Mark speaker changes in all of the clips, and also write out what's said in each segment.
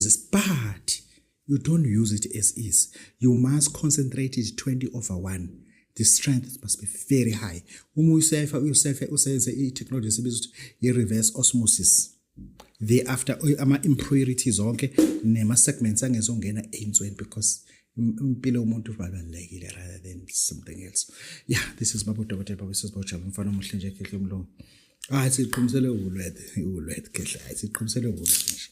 Speaker 1: this, but you don't use it as is. You must concentrate it 20/1. The strength must be very high. Uma usenze i-technology esibiza ukuthi reverse osmosis. Thereafter ama-impurities zonke nema-segments angezongena ey'nsweni because impilo yomuntu balulekile rather than something else. Yeah, this is Baba Dr. Baba Sisibawujaba mfana omuhle nje Khehle Mlungu. Siqinisele ulwethe Khehle. Siqinisele ulwethe nje.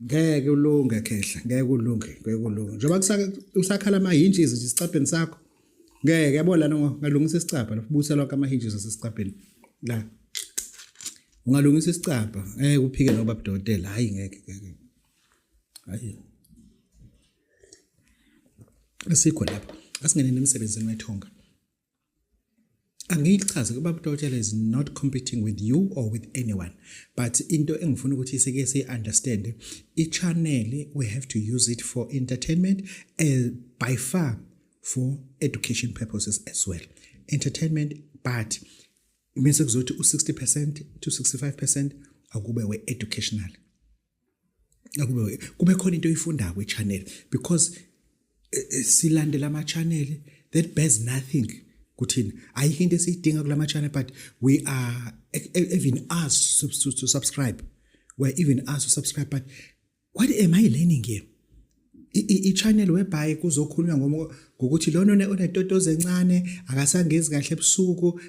Speaker 1: Ngeke ulunge Khehle, ngeke ulunge. Njengoba usakhala ama-hinges nje isicabheni sakho. Ngeke yabona ngalungisa isicabha lapho busa lonke ama-hinges asesicabheni la. Ungalungisa isicabha uphike nobaba Dr. Hayi ngeke. Hayi. Asikho lapho. Asingene nemsebenzini wethonga. Angichaze ubaba Dr. is not competing with you or with anyone, but into engifuna ukuthi sike si understand i-channel we have to use it for entertainment by far for education purposes as well. Entertainment, but it means kuzothi u60% to 65% akube we educational. Akube kube khona into oyifunda kwe channel because silandela ama channel that bears nothing. Kuthini ayikho into esiyidinga kulama channel, but we are even asked to subscribe. We're even asked to subscribe, but what am I learning here? I-channel whereby kuzokhulunywa ngokuthi lona onetotoze encane akasangezi kahle ebusuku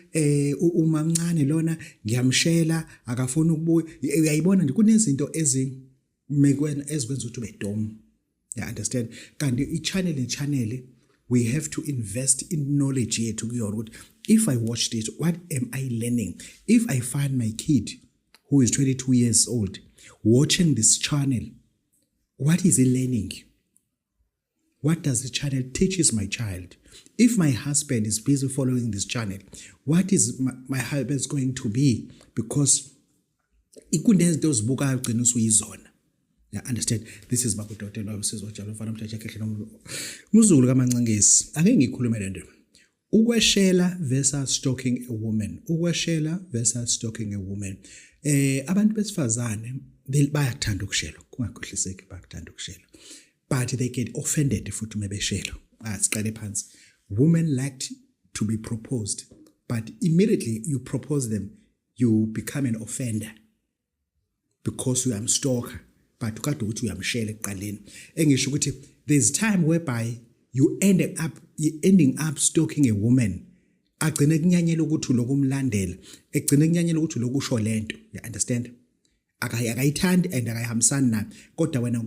Speaker 1: uma mncane lona ngiyamshela akafuna ukubuya. Uyayibona nje kunezinto ezimekweni ezikwenza ukuthi ube dom. You understand? Kanti i-channel we have to invest in knowledge here to go. If I watched it, what am I learning? If I find my kid who is 22 years old watching this channel, what is he learning? What does the channel teaches my child? If my husband is busy following this channel, what is my husband going to be? Because ikundezinto ozibukayo ugcina usuyizona. Yeah, understand? This is Baba Dr. Sisibawujaba mfana omhle Khehle Mzulu kaMancengisi. Ake ngikhulume le nto. Ukweshela versus stalking a woman. Ukweshela versus stalking a woman. Abantu besifazane bayakuthanda ukushela. Kungakhohliseki bayakuthanda ukushela. But they get offended futhi mebeshela. Siqale phansi. Women like to be proposed, but immediately you propose them, you become an offender because you are a stalker. But ukade ukuthi uyamshela ekuqaleni. Engisho ukuthi there's time whereby you ending up stalking a woman. Agcine kunyanyela ukuthi lokumlandela, egcine kunyanyela ukuthi lokusho lento. You understand? Akayithandi and akayihambisani nayo. Kodwa wena